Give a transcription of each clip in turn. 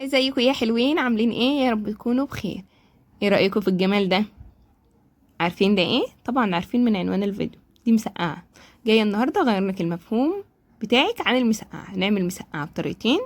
ازيكم يا حلوين؟ عاملين ايه؟ يا رب تكونوا بخير. ايه رأيكم في الجمال ده؟ عارفين ده ايه؟ طبعا عارفين من عنوان الفيديو. دي مسقعة جاية النهاردة اغير لك المفهوم بتاعك عن المسقعة. هنعمل مسقعة بطريقتين: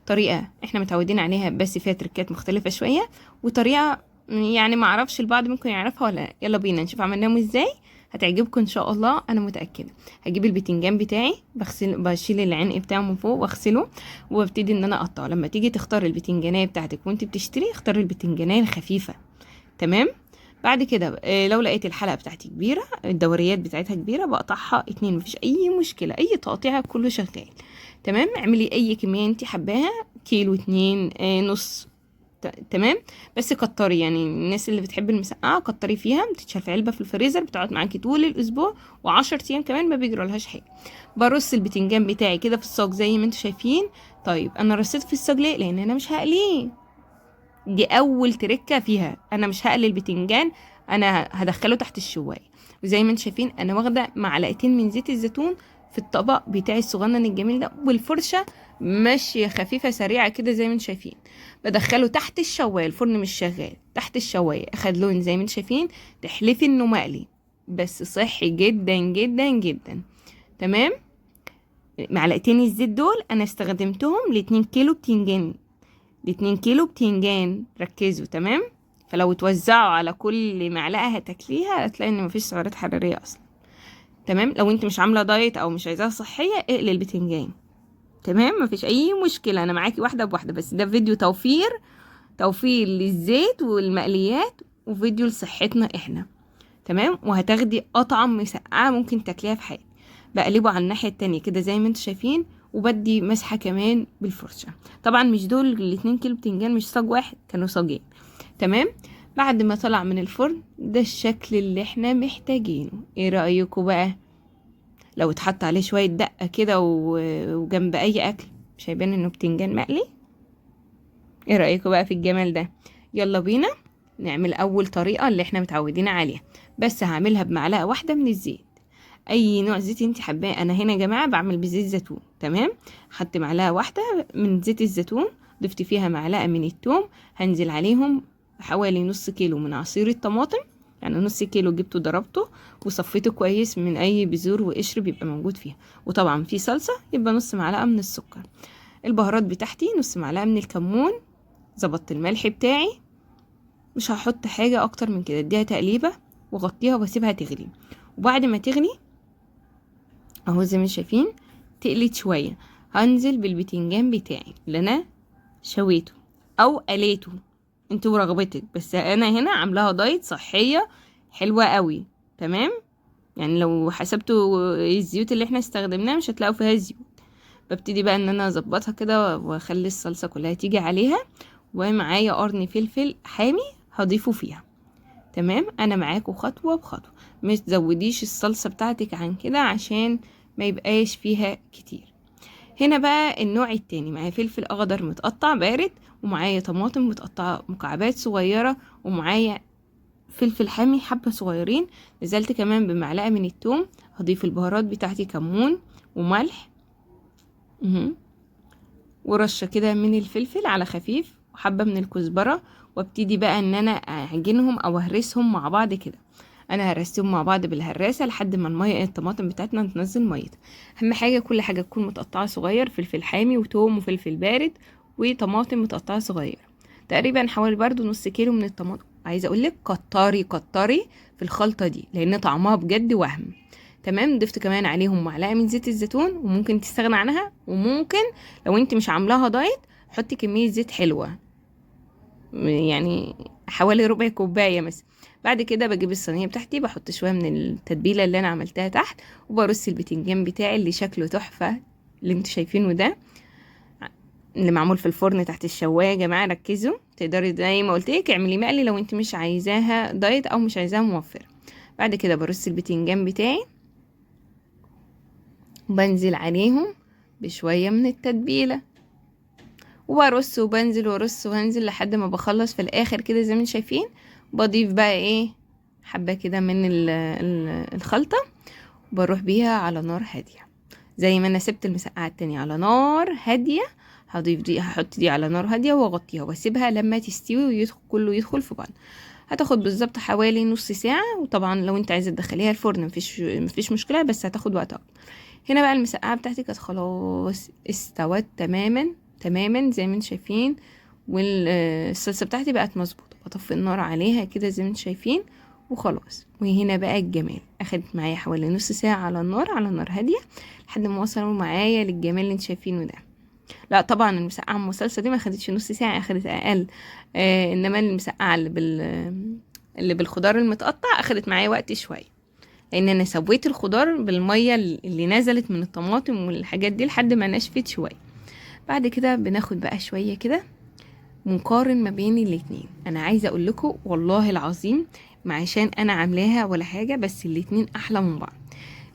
طريقة احنا متعودين عليها بس فيها تركات مختلفة شوية، وطريقة يعني معرفش البعض ممكن يعرفها ولا لا. يلا بينا نشوف عملناهم ازاي، هتعجبكم ان شاء الله انا متاكده. هجيب البتنجان بتاعي، بشيل العنق بتاعه من فوق واغسله، وابتدي ان انا اقطعه. لما تيجي تختار البتنجانيه بتاعتك وانت بتشتري، اختار البتنجانيه الخفيفه. تمام. بعد كده لو لقيت الحلقه بتاعتي كبيره، الدوريات بتاعتها كبيره، بقطعها اتنين، مفيش اي مشكله، اي تقطيع كله شغال. تمام. اعملي اي كميه انت حباها، كيلو، اتنين، نص. تمام. بس كتري، يعني الناس اللي بتحب المسقعه كتري فيها. بتتشال في علبه في الفريزر، بتقعد معاكي طول الاسبوع و10 ايام كمان ما بيجرالهاش حاجه. برص البتنجان بتاعي كده في الصاج زي ما انتم شايفين. طيب انا رصيت في الصاج ليه؟ لان انا مش هقليه. دي اول تركه فيها، انا مش هقلي البتنجان، انا هدخله تحت الشوايه. وزي ما انتم شايفين انا واخده معلقتين من زيت الزيتون في الطبق بتاعي الصغنن الجميل ده، والفرشه ماشيه خفيفه سريعه كده زي ما انتم شايفين. بدخله تحت الشوايه، الفرن مش شغال، تحت الشوايه اخد لون زي ما انتم شايفين. تحلفي انه مقلي، بس صحي جدا جدا جدا. تمام. معلقتين الزيت دول انا استخدمتهم ل2 كيلو بتنجان. ل2 كيلو بتنجان، ركزوا. تمام. فلو توزعوا على كل معلقه هتاكليها هتلاقي ان مفيش سعرات حراريه اصلا. تمام. لو انت مش عامله دايت او مش عايزاها صحيه، اقلي البتنجان. تمام. مفيش اي مشكله، انا معاكي واحده بواحده، بس ده فيديو توفير، توفير للزيت والمقليات، وفيديو لصحتنا احنا. تمام. وهتاخدي اطعم مسقعه ممكن تاكليها في حياتك. بقلبه على الناحيه التانية كده زي ما انتم شايفين، وبدي مسحه كمان بالفرشه. طبعا مش دول ال2 كيلو بتنجان، مش صاج واحد، كانوا صاجين. تمام. بعد ما طلع من الفرن ده الشكل اللي احنا محتاجينه. ايه رايكم بقى؟ لو اتحط عليه شويه دقه كده وجنب اي اكل، مش هيبان انه بتنجان مقلي؟ ايه رأيكم بقى في الجمال ده؟ يلا بينا نعمل اول طريقة اللي احنا متعودين عليها، بس هعملها بمعلقة واحدة من الزيت. اي نوع زيت انت حباه. انا هنا يا جماعة بعمل بزيت زيتون. تمام. خدت معلقة واحدة من زيت الزيتون، ضفت فيها معلقة من التوم، هنزل عليهم حوالي نص كيلو من عصير الطماطم. يعني نص كيلو جبته ضربته وصفيته كويس من اي بذور وقشر بيبقى موجود فيها. وطبعا في صلصة يبقى نص معلقة من السكر. البهارات بتاعتي نص معلقة من الكمون. ظبطت الملح بتاعي، مش هحط حاجة اكتر من كده. اديها تقليبة وغطيها واسيبها تغلي. وبعد ما تغلي اهو زي ما شايفين تقلت شوية، هنزل بالبتنجان بتاعي اللي انا شويته او قليته، انتوا ورغبتك، بس انا هنا عاملاها دايت صحية حلوة قوي. تمام. يعني لو حسبتوا الزيوت اللي احنا استخدمناها مش هتلاقوا فيها زيوت. ببتدي بقى ان انا اظبطها كده واخلي الصلصة كلها تيجي عليها، ومعايا قرن فلفل حامي هضيفه فيها. تمام. انا معاكم خطوة بخطوة، مش تزوديش الصلصة بتاعتك عن كده عشان ما يبقاش فيها كتير. هنا بقى النوع التاني، معايا فلفل اخضر متقطع بارد، ومعايا طماطم متقطعة مكعبات صغيرة، ومعايا فلفل حامي حبة صغيرين. نزلت كمان بمعلقة من التوم. هضيف البهارات بتاعتي كمون وملح، ورشة كده من الفلفل على خفيف، وحبة من الكزبرة. وابتدي بقى ان انا اعجنهم او اهرسهم مع بعض كده. انا هرستهم مع بعض بالهراسة لحد ما الطماطم بتاعتنا تنزل ميتها. اهم حاجة كل حاجة تكون متقطعة صغير، فلفل حامي وتوم وفلفل بارد وطماطم متقطعة صغير. تقريبا حوالي برضو نص كيلو من الطماطم. عايزة اقولك كتري كتري في الخلطة دي لان طعمها بجد وهم. تمام. ضفت كمان عليهم معلقة من زيت الزيتون، وممكن تستغنى عنها، وممكن لو انت مش عاملاها دايت حطي كمية زيت حلوة، يعني حوالي ربع كوباية مثلا. بعد كده بجيب الصينية بتاعتي، بحط شوية من التتبيلة اللي انا عملتها تحت، وبرص البتنجان بتاعي اللي شكله تحفة، اللي انتوا شايفينه ده، اللي معمول في الفرن تحت الشواية. يا جماعة ركزوا، تقدري زي ما قلت لك اعملي مقلي لو انت مش عايزاها دايت او مش عايزاها موفرة. بعد كده برص البتنجان بتاعي، وبنزل عليهم بشوية من التتبيلة، وبرص وبنزل وارص وهنزل لحد ما بخلص في الاخر كده زي ما انتم شايفين. بضيف بقى ايه، حبة كده من الخلطة، وبروح بيها على نار هادية. زي ما انا سبت المسقعة التانية على نار هادية، هضيف دي، هحط دي على نار هاديه واغطيها واسيبها لما تستوي ويدخل كله يدخل في بعض. هتاخد بالظبط حوالي نص ساعه، وطبعا لو انت عايزه تدخليها الفرن مفيش مشكله، بس هتاخد وقت اكتر. هنا بقى المسقعه بتاعتي كانت خلاص استوت تماما تماما زي ما انتم شايفين، والصلصه بتاعتي بقت مظبوطه. بطفي النار عليها كده زي ما انتم شايفين وخلاص. وهنا بقى الجمال، اخدت معايا حوالي نص ساعه على النار، على نار هاديه، لحد ما وصلوا معايا للجمال اللي انتم شايفينه ده. لا طبعا المسقعه ام الصلصه دي ما خدتش نص ساعه، اخدت اقل. انما المسقعه اللي بالخضار المتقطع اخدت معايا وقت شويه، لان انا سويت الخضار بالميه اللي نزلت من الطماطم والحاجات دي لحد ما نشفت شويه. بعد كده بناخد بقى شويه كده ونقارن ما بين الاتنين. انا عايزه اقول لكم والله العظيم، ما عشان انا عاملاها ولا حاجه، بس الاتنين احلى من بعض.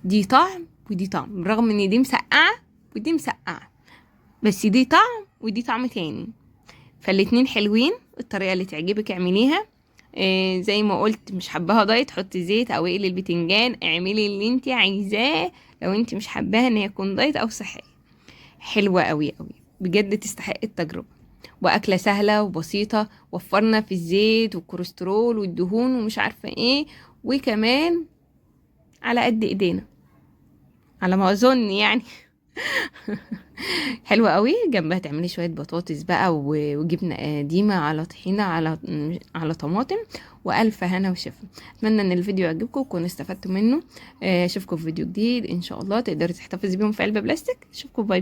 دي طعم ودي طعم، رغم ان دي مسقعه ودي مسقعه، بس دي طعم ودي طعم تاني. فالاتنين حلوين، الطريقه اللي تعجبك اعمليها. زي ما قلت، مش حباها دايت حطي زيت او اقلي البتنجان، اعملي اللي انت عايزاه لو انت مش حباها ان هي تكون دايت او صحيه. حلوه قوي قوي بجد، تستحق التجربه. واكله سهله وبسيطه، وفرنا في الزيت والكوليسترول والدهون ومش عارفه ايه، وكمان على قد ايدينا على ما اظن يعني. حلوة قوي. جنبها تعملي شوية بطاطس بقى وجبنة قديمة على طحينة على طماطم، وألف هنا وشفا. أتمنى ان الفيديو يعجبكم وكونوا استفدتوا منه. اشوفكم في فيديو جديد ان شاء الله، تقدروا تحتفظي بيهم في علبة بلاستيك. اشوفكم، باي.